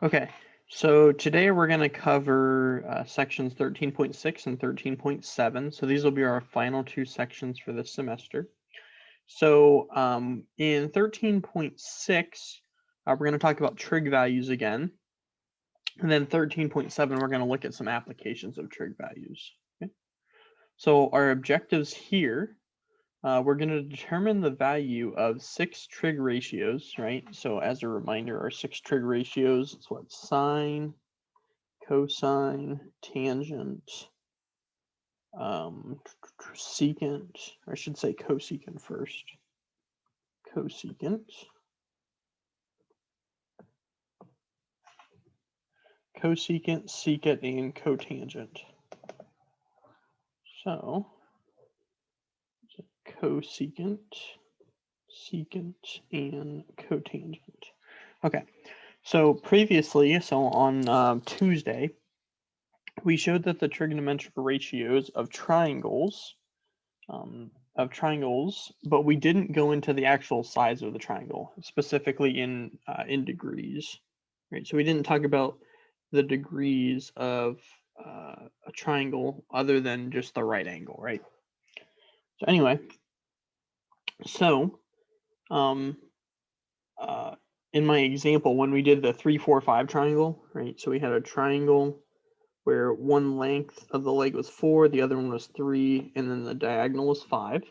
Okay, so today we're going to cover sections 13.6 and 13.7. So these will be our final two sections for this semester. So in 13.6, we're going to talk about trig values again. And then 13.7, we're going to look at some applications of trig values. Okay? So our objectives here, we're going to determine the value of 6 trig ratios, right? So as a reminder, our 6 trig ratios, it's what? Sine, cosine, tangent, secant, or I should say cosecant first. Cosecant, secant, and cotangent. So, cosecant, secant, and cotangent. Okay, so previously, so on Tuesday, we showed that the trigonometric ratios of triangles, but we didn't go into the actual size of the triangle, specifically in degrees, right? So we didn't talk about the degrees of a triangle other than just the right angle, right? So anyway, so in my example, when we did the 3, 4, 5 triangle, right? So we had a triangle where one length of the leg was 4, the other one was 3, and then the diagonal was 5.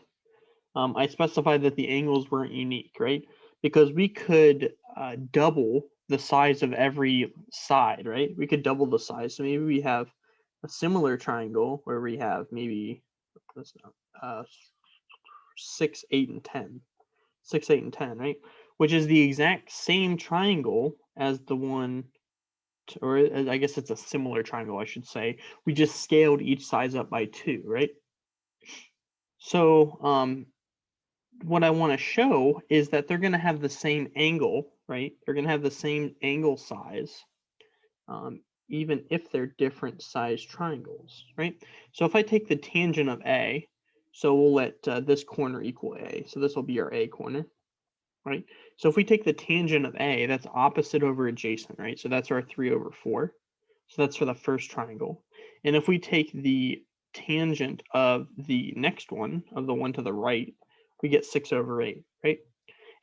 I specified that the angles weren't unique, right? Because we could double the size of every side, right? We could double the size. So maybe we have a similar triangle where we have maybe 6, 8, and 10. 6, 8, and 10, right? Which is the exact same triangle as the one, or I guess it's a similar triangle, I should say. We just scaled each size up by 2, right? So what I want to show is that they're going to have the same angle, right? They're going to have the same angle size, even if they're different size triangles, right? So if I take the tangent of A, so we'll let this corner equal A. So this will be our A corner, right? So if we take the tangent of A, that's opposite over adjacent, right? So that's our 3/4. So that's for the first triangle. And if we take the tangent of the next one, of the one to the right, we get 6/8, right?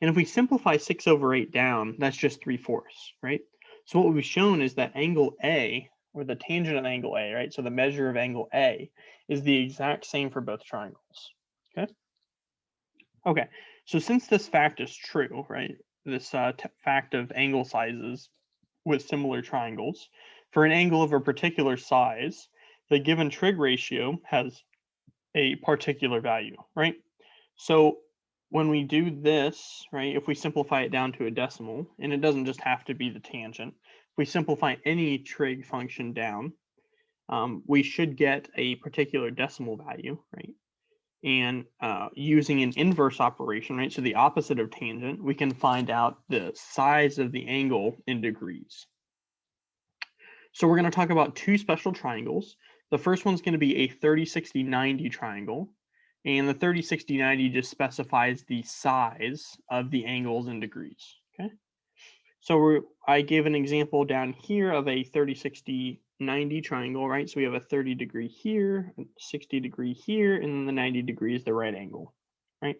And if we simplify 6/8 down, that's just 3/4, right? So what we've shown is that angle A, or the tangent of angle A, right? So the measure of angle A is the exact same for both triangles, okay? Okay, so since this fact is true, right? This fact of angle sizes with similar triangles, for an angle of a particular size, the given trig ratio has a particular value, right? So when we do this, right, if we simplify it down to a decimal, and it doesn't just have to be the tangent, if we simplify any trig function down, we should get a particular decimal value, right? And using an inverse operation, right, so the opposite of tangent, we can find out the size of the angle in degrees. So we're going to talk about two special triangles. The first one's going to be a 30, 60, 90 triangle. And the 30, 60, 90 just specifies the size of the angles in degrees. Okay. So I gave an example down here of a 30, 60, 90 triangle, right? So we have a 30 degree here, 60 degree here, and then the 90 degree is the right angle, right?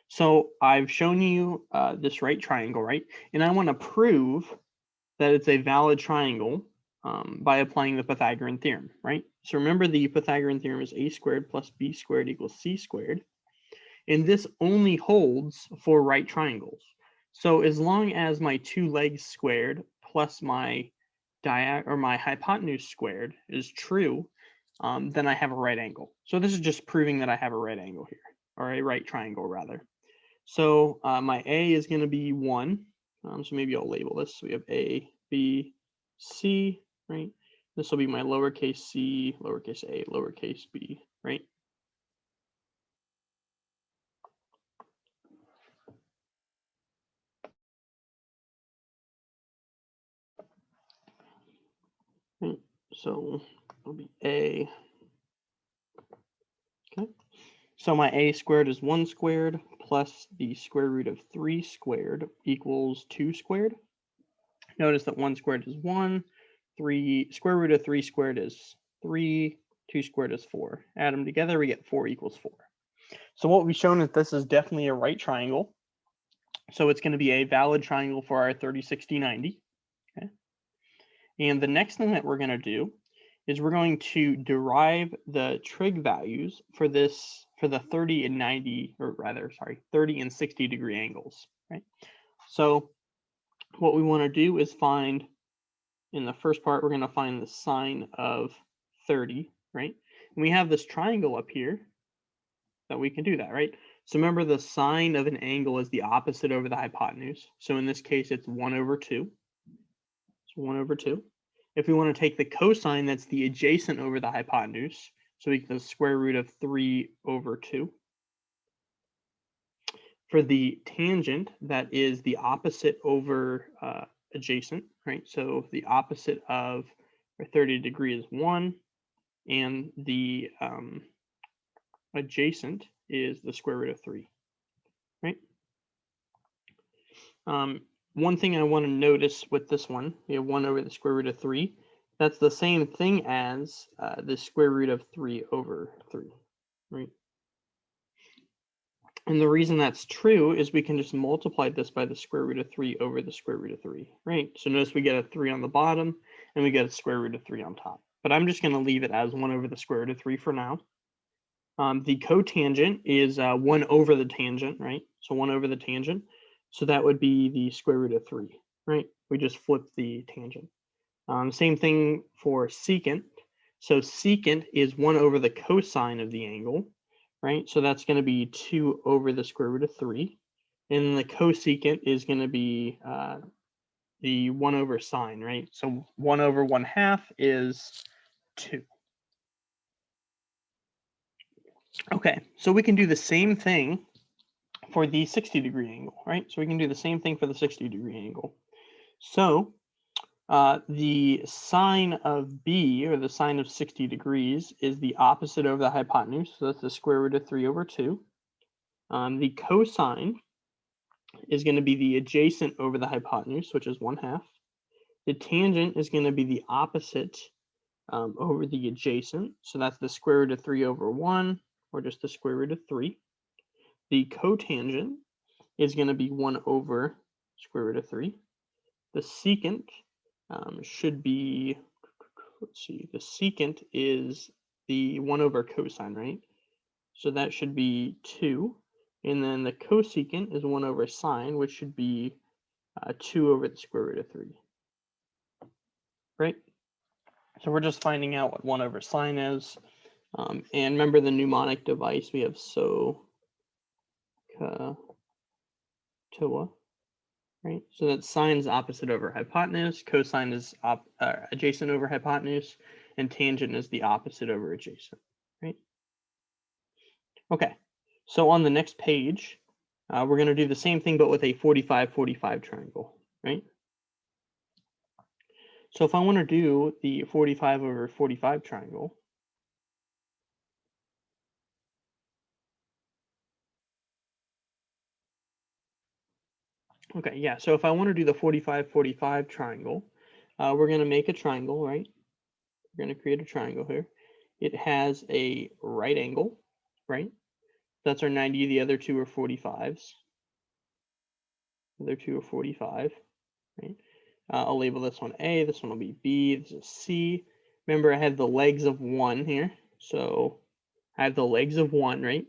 So I've shown you this right triangle, right? And I want to prove that it's a valid triangle by applying the Pythagorean theorem, right? So remember, the Pythagorean theorem is a squared plus b squared equals c squared. And this only holds for right triangles. So as long as my 2 legs squared plus my my hypotenuse squared is true, then I have a right angle. So this is just proving that I have a right angle here, or a right triangle rather. So my A is going to be 1. So maybe I'll label this. So we have A, B, C, right? This will be my lowercase c, lowercase a, lowercase b, right? Right. So it'll be A. Okay. So my A squared is 1 squared plus the square root of 3 squared equals 2 squared. Notice that 1 squared is 1, 3 square root of 3 squared is 3, 2 squared is 4. Add them together, we get 4 equals 4. So what we've shown is this is definitely a right triangle. So it's going to be a valid triangle for our 30, 60, 90. Okay. And the next thing that we're going to do is we're going to derive the trig values for this, for the 30 and 90, or rather, sorry, 30 and 60 degree angles, right? So what we want to do is find, in the first part, we're going to find the sine of 30, right? And we have this triangle up here that we can do that, right? So remember, the sine of an angle is the opposite over the hypotenuse. So in this case, it's 1 over 2. So 1 over 2. If we want to take the cosine, that's the adjacent over the hypotenuse. So we get the square root of 3 over 2. For the tangent, that is the opposite over adjacent, right? So the opposite of 30 degrees is 1, and the adjacent is the square root of 3, right? One thing I want to notice with this one, we have 1 over the square root of 3. That's the same thing as the square root of 3 over 3, right? And the reason that's true is we can just multiply this by the square root of 3 over the square root of 3, right? So notice we get a 3 on the bottom, and we get a square root of 3 on top. But I'm just going to leave it as 1 over the square root of 3 for now. The cotangent is 1 over the tangent, right? So 1 over the tangent. So that would be the square root of 3, right? We just flip the tangent. Same thing for secant. So secant is 1 over the cosine of the angle, right? So that's going to be 2 over the square root of 3. And the cosecant is going to be the 1 over sine, right? So 1 over 1/2 is 2. Okay, so we can do the same thing for the 60 degree angle, right? So we can do the same thing for the 60 degree angle. So the sine of B, or the sine of 60 degrees, is the opposite over the hypotenuse. So that's the square root of 3 over 2. The cosine is going to be the adjacent over the hypotenuse, which is 1/2. The tangent is going to be the opposite over the adjacent. So that's the square root of 3 over 1, or just the square root of 3. The cotangent is going to be 1 over square root of 3. The secant should be, let's see, the secant is the 1 over cosine, right? So that should be 2. And then the cosecant is 1 over sine, which should be 2 over the square root of 3. Right? So we're just finding out what 1 over sine is. And remember the mnemonic device, we have so, ka, toa. Right? So that sine is opposite over hypotenuse, cosine is adjacent over hypotenuse, and tangent is the opposite over adjacent, right? Okay, so on the next page, we're going to do the same thing, but with a 45-45 triangle, right? So if I want to do the 45 over 45 triangle, okay, yeah, so if I want to do the 45-45 triangle, we're going to make a triangle, right? We're going to create a triangle here. It has a right angle, right? That's our 90, the other two are 45s. The other two are 45, right? I'll label this one A, this one will be B, this is C. Remember, I have the legs of 1 here. So I have the legs of 1, right?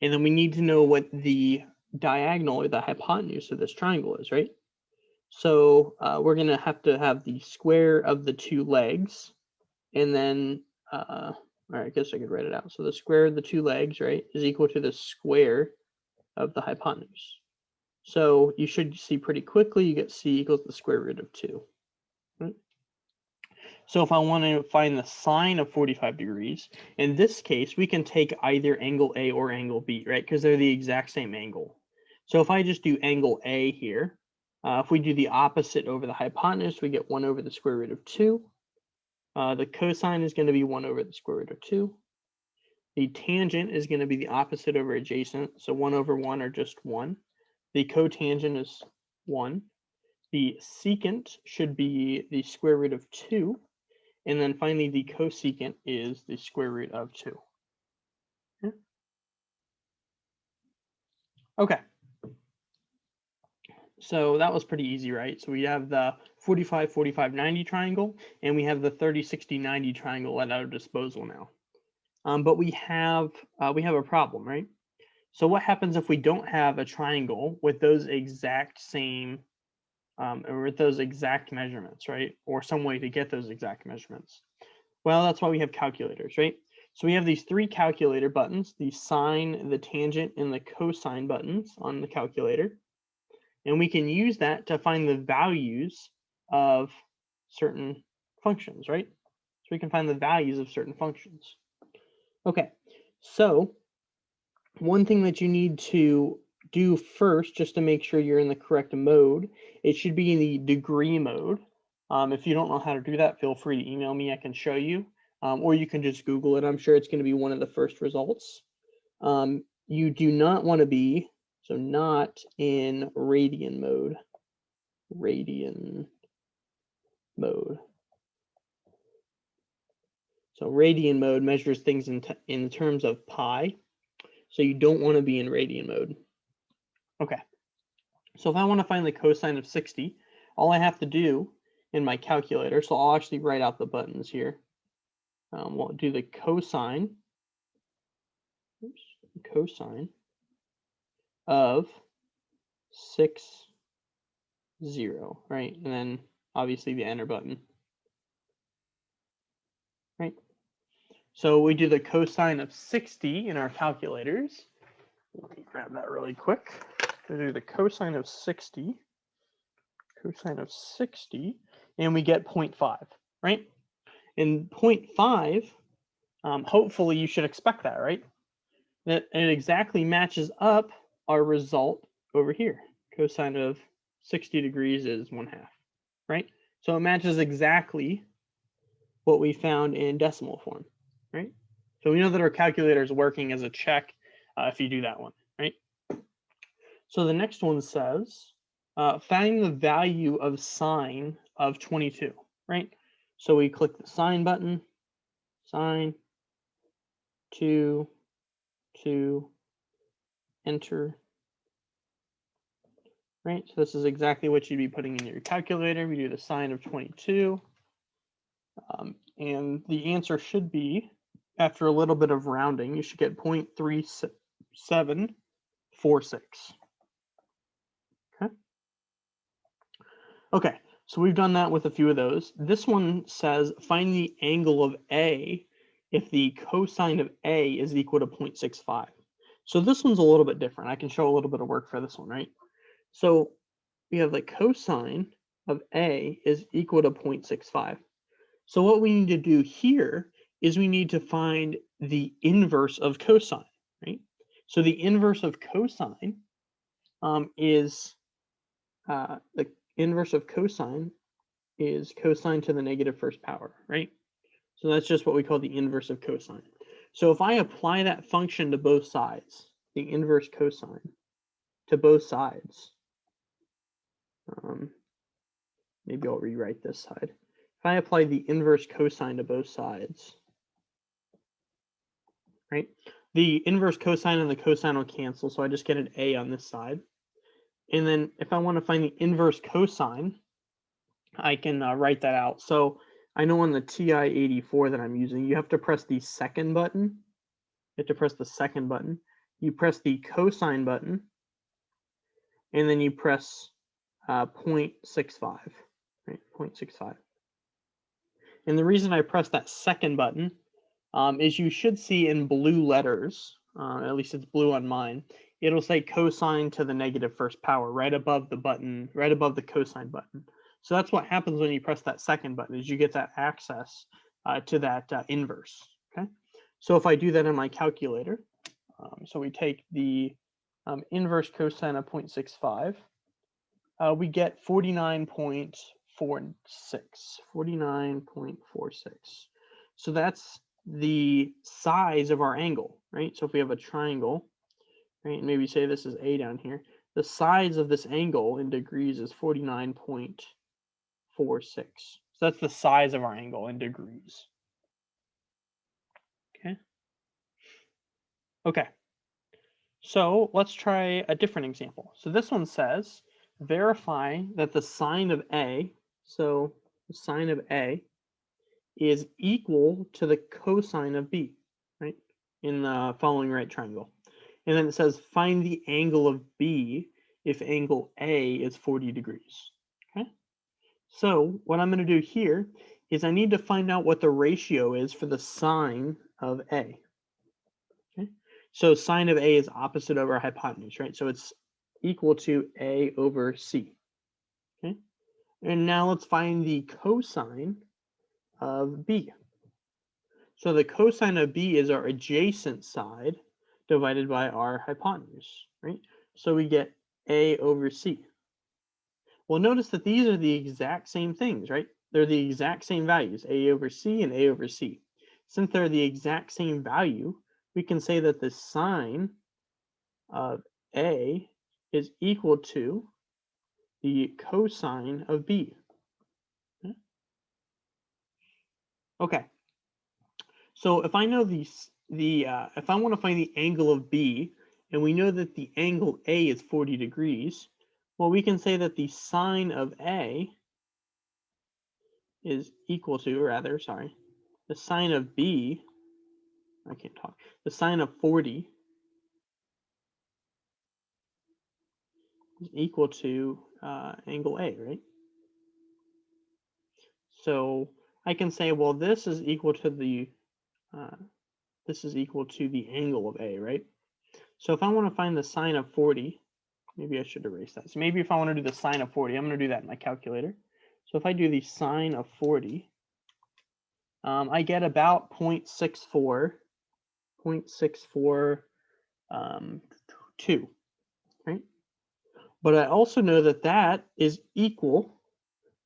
And then we need to know what the diagonal, or the hypotenuse of this triangle is, right? So we're going to have the square of the 2 legs, and then, all right, I guess I could write it out. So the square of the 2 legs, right, is equal to the square of the hypotenuse. So you should see pretty quickly, you get C equals the square root of 2. Right? So if I want to find the sine of 45 degrees, in this case, we can take either angle A or angle B, right? Because they're the exact same angle. So if I just do angle A here, if we do the opposite over the hypotenuse, we get 1 over the square root of 2. The cosine is going to be 1 over the square root of 2. The tangent is going to be the opposite over adjacent. So 1 over 1, or just 1. The cotangent is 1. the secant should be the square root of 2. And then finally, the cosecant is the square root of 2. Okay. So that was pretty easy, right? So we have the 45, 45, 90 triangle, and we have the 30, 60, 90 triangle at our disposal now. But we have a problem, right? So what happens if we don't have a triangle with those exact same, or with those exact measurements, right? Or some way to get those exact measurements? Well, that's why we have calculators, right? So we have these 3 calculator buttons, the sine, the tangent, and the cosine buttons on the calculator. And we can use that to find the values of certain functions, right? So we can find the values of certain functions. Okay, so one thing that you need to do first, just to make sure you're in the correct mode, it should be in the degree mode. If you don't know how to do that, feel free to email me, I can show you. Or you can just Google it. I'm sure it's going to be one of the first results. You do not want to be, so not in radian mode. Radian mode. So radian mode measures things in terms of pi. So you don't want to be in radian mode. Okay. So if I want to find the cosine of 60, all I have to do in my calculator, so I'll actually write out the buttons here. We'll do the cosine, cosine of 60, right? And then obviously the enter button, right? So we do the cosine of 60 in our calculators. Let me grab that really quick. To do the cosine of 60, and we get 0.5, right? And 0.5, hopefully you should expect that, right? That it exactly matches up our result over here. Cosine of 60 degrees is 1/2, right? So it matches exactly what we found in decimal form, right? So we know that our calculator is working as a check if you do that one, right? So the next one says, find the value of sine of 22, right? So we click the sine button, sine, 2, enter, right? So this is exactly what you'd be putting in your calculator. We do the sine of 22. And the answer should be, after a little bit of rounding, you should get 0.3746. Okay, so we've done that with a few of those. This one says find the angle of A if the cosine of A is equal to 0.65. So this one's a little bit different. I can show a little bit of work for this one, right? So we have the cosine of A is equal to 0.65. So what we need to do here is we need to find the inverse of cosine, right? So the inverse of cosine is the inverse of cosine is cosine to the negative first power, right? So that's just what we call the inverse of cosine. So if I apply that function to both sides, the inverse cosine to both sides, maybe I'll rewrite this side. If I apply the inverse cosine to both sides, right? The inverse cosine and the cosine will cancel, so I just get an A on this side. And then if I want to find the inverse cosine, I can write that out. So I know on the TI-84 that I'm using, you have to press the second button. You have to press the second button. You press the cosine button, and then you press 0.65, right? 0.65. And the reason I press that second button is you should see in blue letters, at least it's blue on mine, it'll say cosine to the negative first power right above the button, right above the cosine button. So that's what happens when you press that second button, is you get that access to that inverse, okay? So if I do that in my calculator, so we take the inverse cosine of 0.65, we get 49.46, 49.46. So that's the size of our angle, right? So if we have a triangle, right, maybe say this is A down here, the size of this angle in degrees is 49.46. So that's the size of our angle in degrees. Okay. So let's try a different example. So this one says, verify that the sine of A, so the sine of A is equal to the cosine of B, right? In the following right triangle. And then it says, find the angle of B if angle A is 40 degrees, okay? So what I'm going to do here is I need to find out what the ratio is for the sine of A. Okay, so sine of A is opposite over hypotenuse, right? So it's equal to A over C. Okay, and now let's find the cosine of B. So the cosine of B is our adjacent side divided by our hypotenuse, right? So we get A over C. Well, notice that these are the exact same things, right? They're the exact same values, A over C and A over C. Since they're the exact same value, we can say that the sine of A is equal to the cosine of B. Okay, so if I know if I want to find the angle of B, and we know that the angle A is 40 degrees, well, we can say that the sine of A is equal to, rather, sorry, the sine of B, I can't talk, the sine of 40 is equal to angle A, right? So I can say, well, this is equal to the angle of A, right? So if I want to find the sine of 40, maybe I should erase that. So maybe if I want to do the sine of 40, I'm going to do that in my calculator. So if I do the sine of 40, I get about 0.642, right? But I also know that that is equal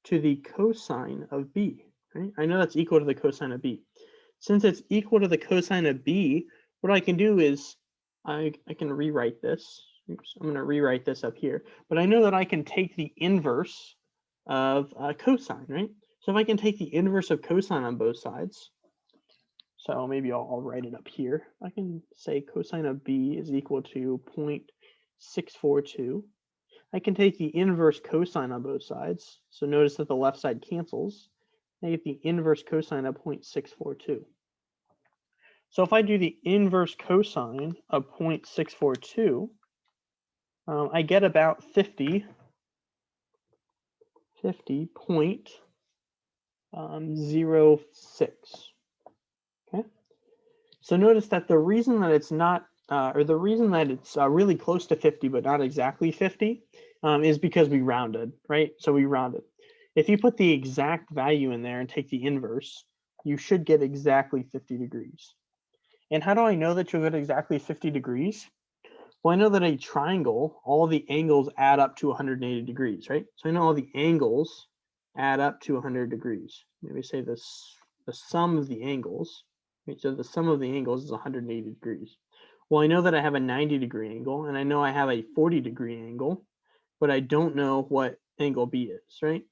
to the cosine of B, right? I know that's equal to the cosine of B. Since it's equal to the cosine of B, what I can do is I can rewrite this. Oops, I'm going to rewrite this up here. But I know that I can take the inverse of cosine, right? So if I can take the inverse of cosine on both sides, so maybe I'll write it up here. I can say cosine of B is equal to 0.642. I can take the inverse cosine on both sides. So notice that the left side cancels. I get the inverse cosine of 0.642. So if I do the inverse cosine of 0.642, I get about 50.06. Okay. So notice that the reason that it's not, or the reason that it's really close to 50 but not exactly 50, is because we rounded, right? So we rounded. If you put the exact value in there and take the inverse, you should get exactly 50 degrees. And how do I know that you'll get exactly 50 degrees? Well, I know that a triangle, all the angles add up to 180 degrees, right? So I know all the angles add up to 100 degrees. Maybe say this, the sum of the angles, right? So the sum of the angles is 180 degrees. Well, I know that I have a 90-degree angle, and I know I have a 40-degree angle, but I don't know what angle B is, right?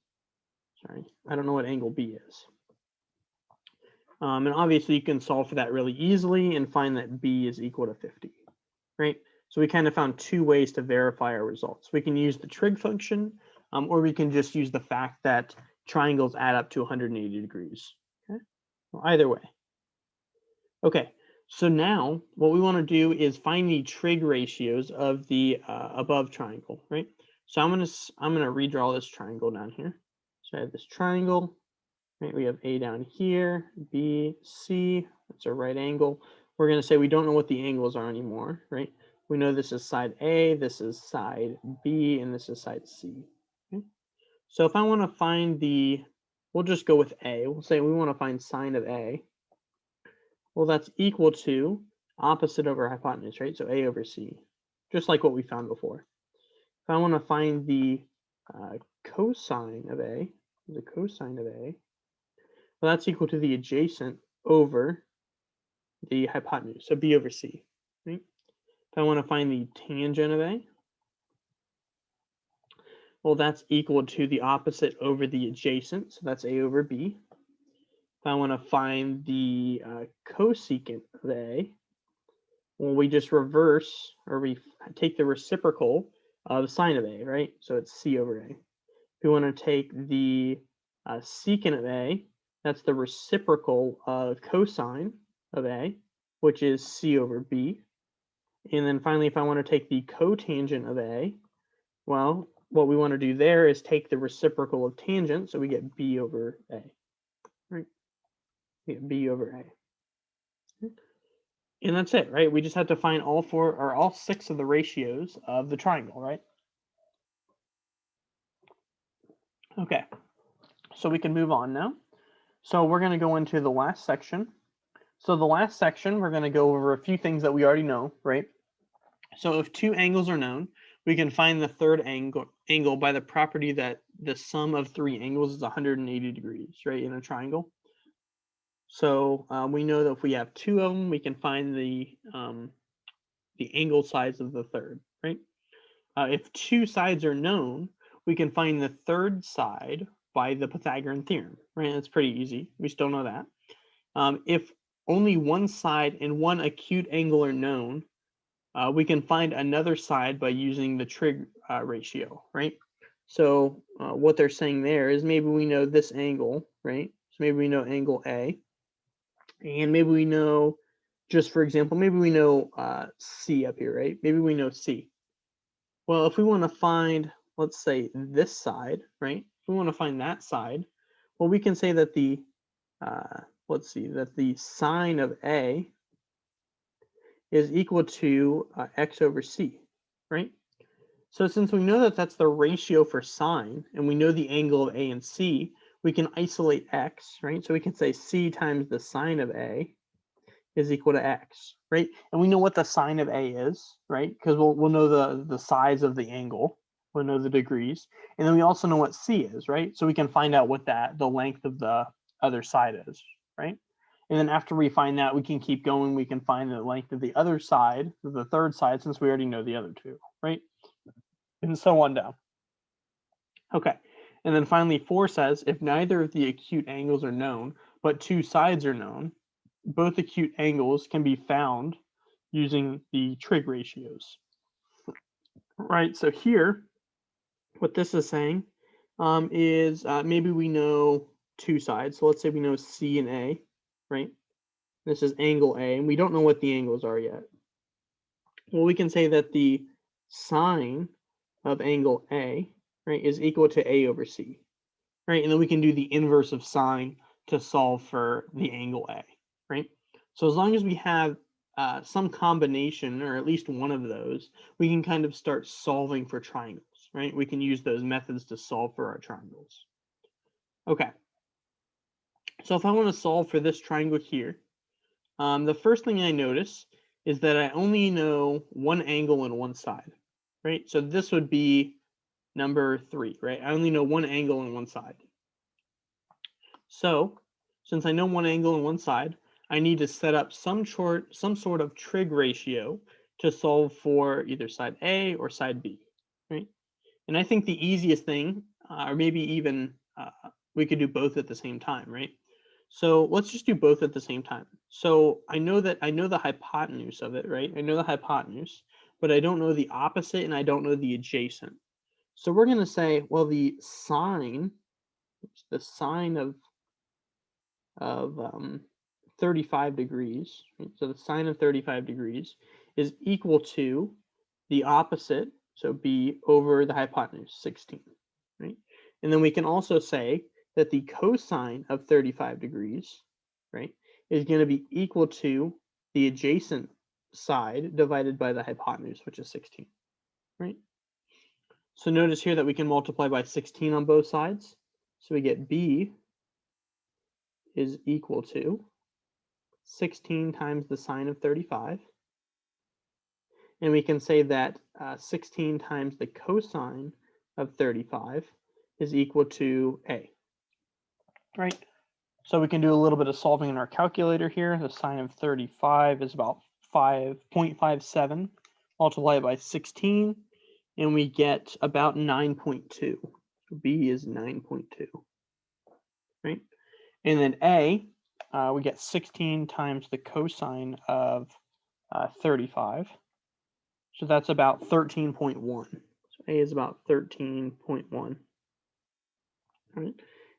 Sorry, I don't know what angle B is. And obviously you can solve for that really easily and find that B is equal to 50, right? So we kind of found two ways to verify our results. We can use the trig function, or we can just use the fact that triangles add up to 180 degrees. Okay, well, either way. Okay, so now what we want to do is find the trig ratios of the above triangle, right? So I'm gonna redraw this triangle down here. So I have this triangle, right? We have A down here, B, C. That's a right angle. We're gonna say we don't know what the angles are anymore, right? We know this is side A, this is side B, and this is side C. Okay? So if I want to find we'll just go with A. We'll say we want to find sine of A. Well, that's equal to opposite over hypotenuse, right? So A over C, just like what we found before. If I want to find the cosine of A, well, that's equal to the adjacent over the hypotenuse, so B over C. Right? If I want to find the tangent of A, Well, that's equal to the opposite over the adjacent, so that's a over b. If I want to find the cosecant of a, well, we just reverse, or we take the reciprocal of sine of a, right? So it's c over a. If we want to take the secant of a, that's the reciprocal of cosine of a, which is c over b. And then finally, if I want to take the cotangent of a, well, what we want to do there is take the reciprocal of tangent, so we get b over a, right? We get b over a. And that's it, right? We just have to find all four or all six of the ratios of the triangle, right? Okay, so we can move on now. So we're going to go into the last section. So the last section, we're going to go over a few things that we already know, right? So if two angles are known, we can find the third angle by the property that the sum of three angles is 180 degrees, right, in a triangle. So we know that if we have two of them, we can find the angle size of the third, right? If two sides are known, we can find the third side by the Pythagorean theorem, right? That's pretty easy. We still know that. If only one side and one acute angle are known, we can find another side by using the trig ratio, right? So what they're saying there is maybe we know this angle, right? So maybe we know angle A, and maybe we know, just for example, maybe we know C up here, right? Maybe we know C. Well, if we want to find, let's say, this side, right? If we want to find that side, well, we can say that the, let's see, that the sine of A is equal to x over c, right? So since we know that that's the ratio for sine, and we know the angle of A and C, we can isolate x, right? So we can say c times the sine of A is equal to x, right? And we know what the sine of A is, right? Because we'll know the size of the angle, we'll know the degrees, and then we also know what c is, right? So we can find out what the length of the other side is, right? And then after we find that, we can keep going. We can find the length of the other side, the third side, since we already know the other two, right? And so on down. Okay. And then finally, 4 says, if neither of the acute angles are known, but two sides are known, both acute angles can be found using the trig ratios. Right, so here, what this is saying is maybe we know two sides. So let's say we know C and A, right? This is angle A, and we don't know what the angles are yet. Well, we can say that the sine of angle A, right, is equal to A over C, right? And then we can do the inverse of sine to solve for the angle A, right? So as long as we have some combination, or at least one of those, we can kind of start solving for triangles, right? We can use those methods to solve for our triangles. Okay. So if I want to solve for this triangle here, the first thing I notice is that I only know one angle and one side, right? So this would be number 3, right? I only know one angle and one side. So since I know one angle and one side, I need to set up some sort of trig ratio to solve for either side A or side B, right? And I think the easiest thing, or maybe even we could do both at the same time, right? So let's just do both at the same time. So I know the hypotenuse of it, right? I know the hypotenuse, but I don't know the opposite and I don't know the adjacent. So we're going to say, well, the sine of 35 degrees, right? So the sine of 35 degrees is equal to the opposite, so b over the hypotenuse, 16, right? And then we can also say that the cosine of 35 degrees, right, is going to be equal to the adjacent side divided by the hypotenuse, which is 16, right? So notice here that we can multiply by 16 on both sides. So we get b is equal to 16 times the sine of 35. And we can say that 16 times the cosine of 35 is equal to a. Right? So we can do a little bit of solving in our calculator here. The sine of 35 is about 5.57 multiplied by 16. and we get about 9.2. So B is 9.2, right? And then A, we get 16 times the cosine of 35. So that's about 13.1. So A is about 13.1. Right?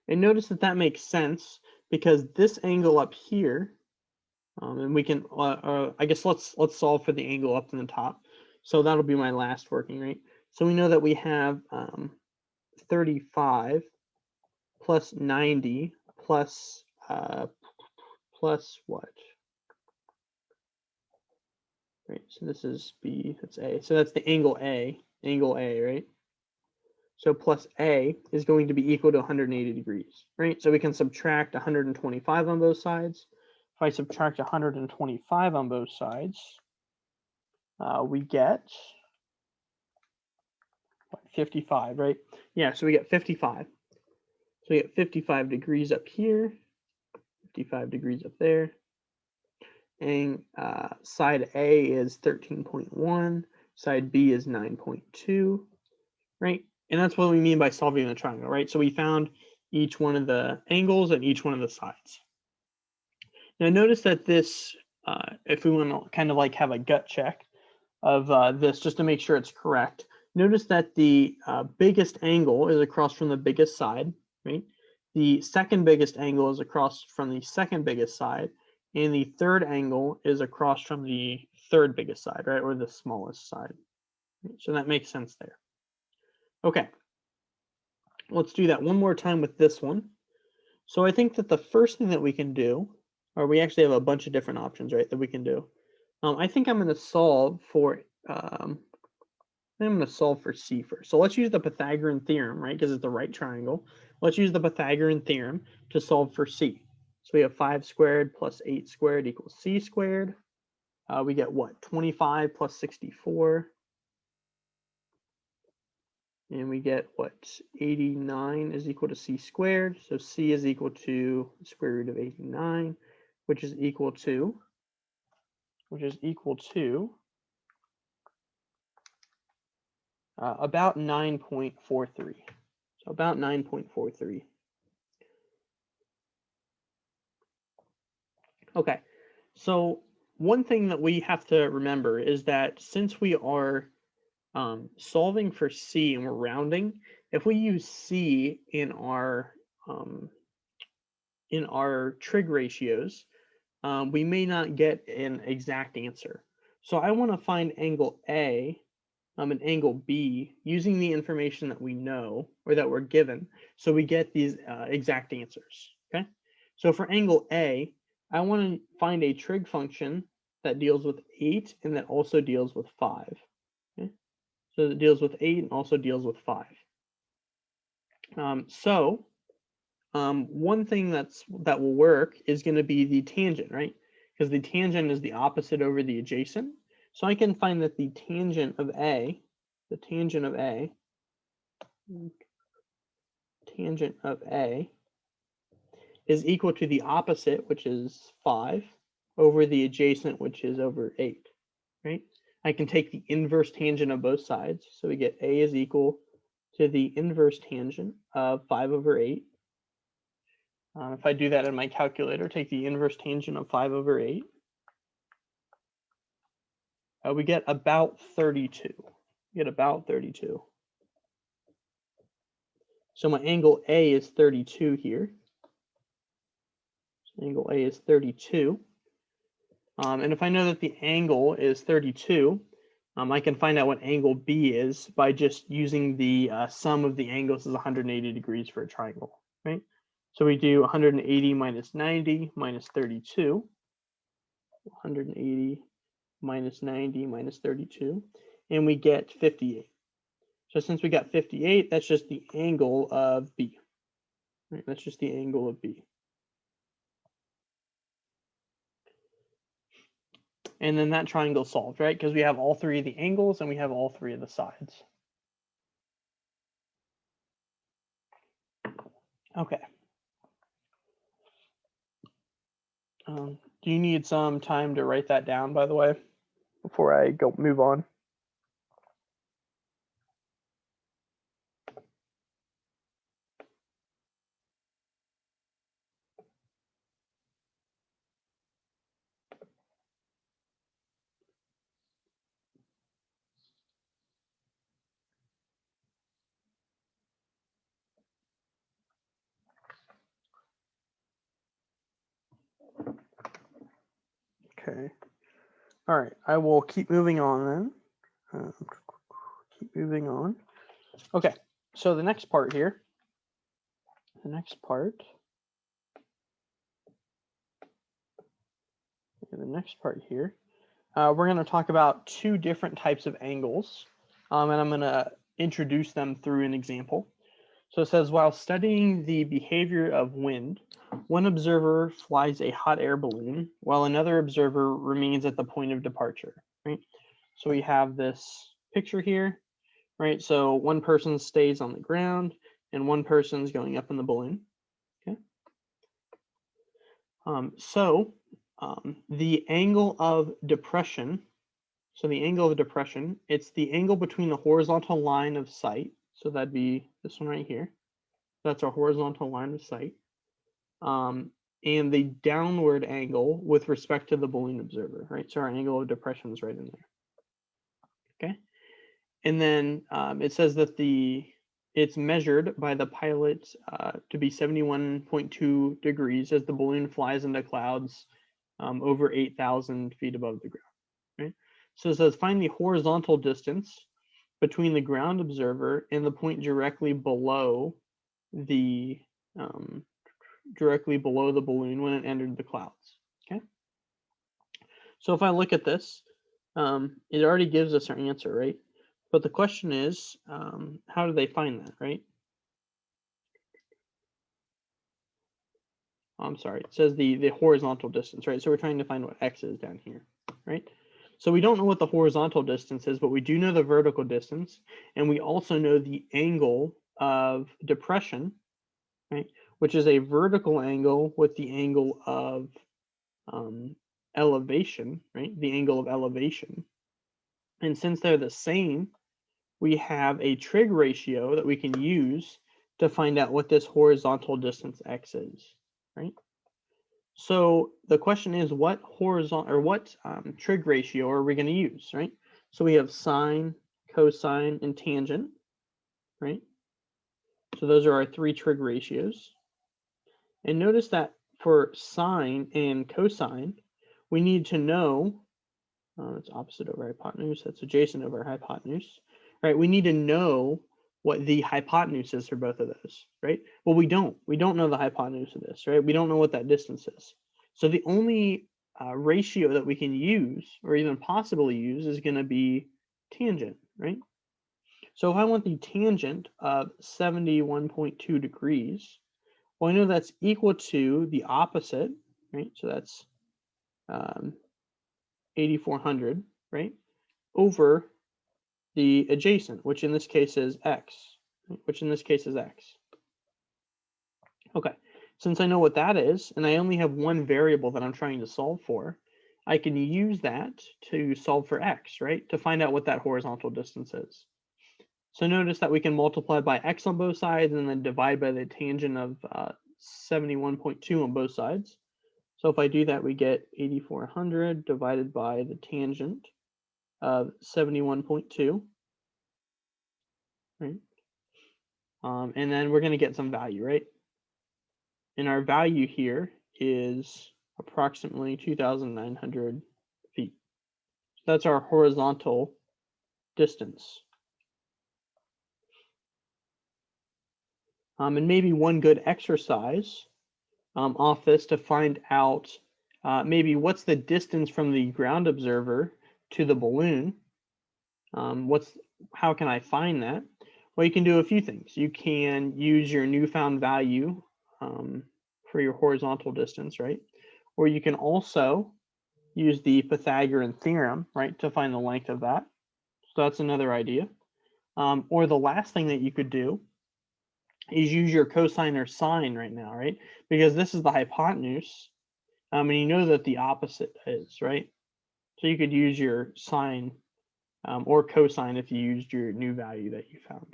And notice that that makes sense because this angle up here, and we can, I guess let's solve for the angle up in the top. So that'll be my last working rate. So we know that we have 35 plus 90 plus what? Right, so this is B, that's A. So that's the angle A, right? So plus A is going to be equal to 180 degrees, right? So we can subtract 125 on both sides. If I subtract 125 on both sides, we get 55, right? Yeah, so we get 55. So we get 55 degrees up here, 55 degrees up there. And side A is 13.1, side B is 9.2, right? And that's what we mean by solving the triangle, right? So we found each one of the angles and each one of the sides. Now notice that this, if we want to kind of like have a gut check of this just to make sure it's correct, notice that the biggest angle is across from the biggest side, right? The second biggest angle is across from the second biggest side, and the third angle is across from the third biggest side, right, or the smallest side. So that makes sense there. Okay, let's do that one more time with this one. So I think that the first thing that we can do, or we actually have a bunch of different options, right, that we can do. I think I'm going to solve for C first. So let's use the Pythagorean theorem, right? Because it's the right triangle. Let's use the Pythagorean theorem to solve for C. So we have 5 squared plus 8 squared equals C squared. We get what? 25 plus 64. And we get what? 89 is equal to C squared. So C is equal to the square root of 89, which is equal to about 9.43. So about 9.43. Okay, so one thing that we have to remember is that since we are solving for C and we're rounding, if we use C in our trig ratios, we may not get an exact answer. So I want to find angle A and angle B using the information that we know or that we're given, so we get these exact answers. Okay, so for angle A, I want to find a trig function that deals with 8 and that also deals with 5. Okay, so it deals with 8 and also deals with 5. One thing that will work is going to be the tangent, right? Because the tangent is the opposite over the adjacent. So I can find that the tangent of A is equal to the opposite, which is 5, over the adjacent, which is over 8, right? I can take the inverse tangent of both sides. So we get A is equal to the inverse tangent of 5 over 8. If I do that in my calculator, take the inverse tangent of 5 over 8, we get about 32. So my angle A is 32 here. So angle A is 32. And if I know that the angle is 32, I can find out what angle B is by just using the sum of the angles is 180 degrees for a triangle, right? So we do 180 minus 90 minus 32. 180 minus 90 minus 32, and we get 58. So since we got 58, that's just the angle of B. Right? That's just the angle of B. And then that triangle solved, right? Because we have all three of the angles and we have all three of the sides. Okay. Do you need some time to write that down, by the way, before I move on? Okay. All right. I will keep moving on then. Keep moving on. Okay. So the next part here. The next part here. We're going to talk about two different types of angles, and I'm going to introduce them through an example. So it says, while studying the behavior of wind, one observer flies a hot air balloon while another observer remains at the point of departure, right? So we have this picture here, right? So one person stays on the ground and one person's going up in the balloon, okay? The angle of depression, it's the angle between the horizontal line of sight. So that'd be this one right here. That's our horizontal line of sight. And the downward angle with respect to the balloon observer, right? So our angle of depression is right in there, okay? And then it says that it's measured by the pilot to be 71.2 degrees as the balloon flies into clouds over 8,000 feet above the ground, right? So it says find the horizontal distance between the ground observer and the point directly below the balloon when it entered the clouds, okay? So if I look at this, it already gives us our answer, right? But the question is, how do they find that, right? I'm sorry, it says the horizontal distance, right? So we're trying to find what x is down here, right? So we don't know what the horizontal distance is, but we do know the vertical distance, and we also know the angle of depression, right? Which is a vertical angle with the angle of elevation, right? The angle of elevation. And since they're the same, we have a trig ratio that we can use to find out what this horizontal distance x is, right? So the question is, what trig ratio are we going to use, right? So we have sine, cosine, and tangent, right? So those are our three trig ratios. And notice that for sine and cosine, we need to know, it's opposite over hypotenuse, that's adjacent over hypotenuse, right? We need to know what the hypotenuse is for both of those, right? Well, we don't know the hypotenuse of this, right? We don't know what that distance is. So the only ratio that we can use, or even possibly use, is going to be tangent, right? So if I want the tangent of 71.2 degrees, well, I know that's equal to the opposite, right? So that's 8,400, right? Over the adjacent, which in this case is x, Okay, since I know what that is, and I only have one variable that I'm trying to solve for, I can use that to solve for x, right? To find out what that horizontal distance is. So notice that we can multiply by x on both sides and then divide by the tangent of 71.2 on both sides. So if I do that, we get 8,400 divided by the tangent of 71.2, right? And then we're going to get some value, right? And our value here is approximately 2,900 feet. So that's our horizontal distance. And maybe one good exercise off this to find out maybe what's the distance from the ground observer to the balloon. How can I find that? Well, you can do a few things. You can use your newfound value for your horizontal distance, right? Or you can also use the Pythagorean theorem, right, to find the length of that. So that's another idea. Or the last thing that you could do is use your cosine or sine right now, right? Because this is the hypotenuse, and you know that the opposite is, right? So you could use your sine or cosine if you used your new value that you found.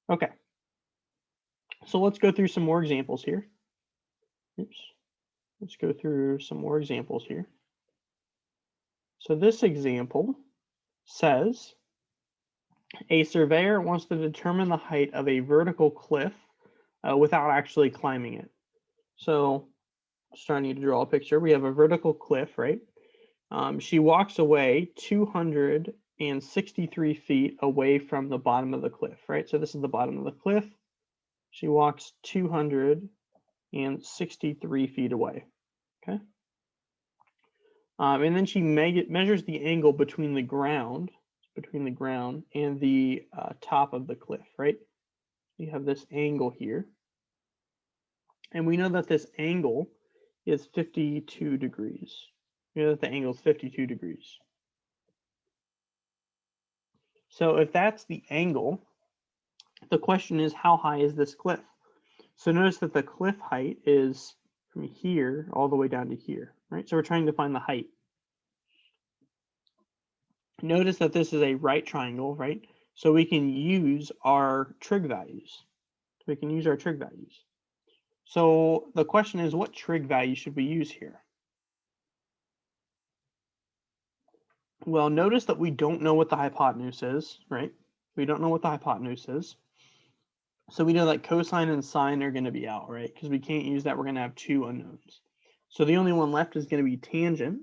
Okay, so let's go through some more examples here. Oops. Let's go through some more examples here. So this example says, a surveyor wants to determine the height of a vertical cliff without actually climbing it. So starting to draw a picture. We have a vertical cliff, right? She walks away 263 feet away from the bottom of the cliff, right? So this is the bottom of the cliff. She walks 263 feet away, okay? And then she measures the angle between the ground and the top of the cliff, right? You have this angle here. And we know that this angle is 52 degrees. We know that the angle is 52 degrees. So if that's the angle, the question is, how high is this cliff? So notice that the cliff height is from here all the way down to here, right? So we're trying to find the height. Notice that this is a right triangle, right? So we can use our trig values. So the question is, what trig value should we use here? Well, notice that we don't know what the hypotenuse is, right? We don't know what the hypotenuse is. So we know that cosine and sine are going to be out, right? Because we can't use that. We're going to have two unknowns. So the only one left is going to be tangent.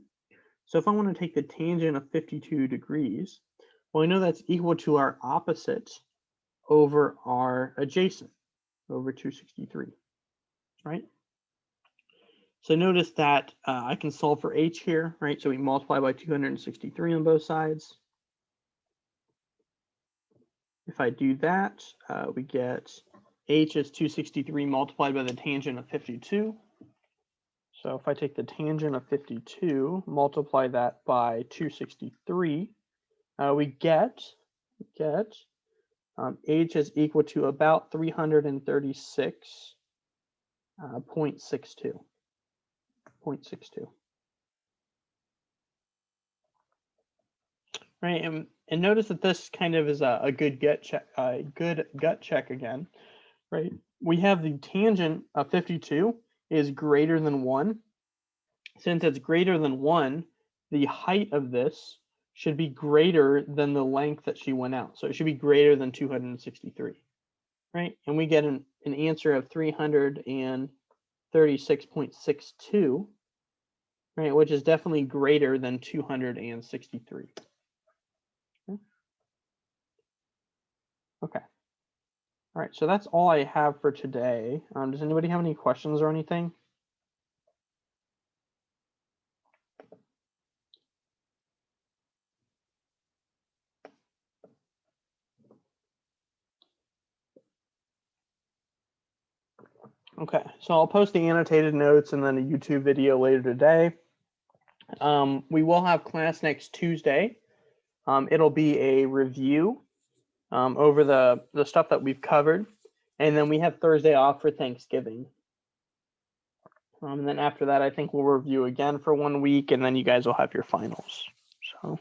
So if I want to take the tangent of 52 degrees, well, I know that's equal to our opposite over our adjacent, over 263, right? So notice that I can solve for h here, right? So we multiply by 263 on both sides. If I do that, we get h is 263 multiplied by the tangent of 52. So if I take the tangent of 52, multiply that by 263, we get h is equal to about 336.62. Right, and notice that this kind of is a good gut check again, right? We have the tangent of 52 is greater than 1. Since it's greater than 1, the height of this should be greater than the length that she went out. So it should be greater than 263, right? And we get an answer of 336.62, right? Which is definitely greater than 263. Okay. All right, so that's all I have for today. Does anybody have any questions or anything? Okay, so I'll post the annotated notes and then a YouTube video later today. We will have class next Tuesday. It'll be a review over the stuff that we've covered. And then we have Thursday off for Thanksgiving. And then after that, I think we'll review again for 1 week, and then you guys will have your finals. So,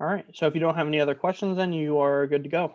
all right. So if you don't have any other questions, then you are good to go.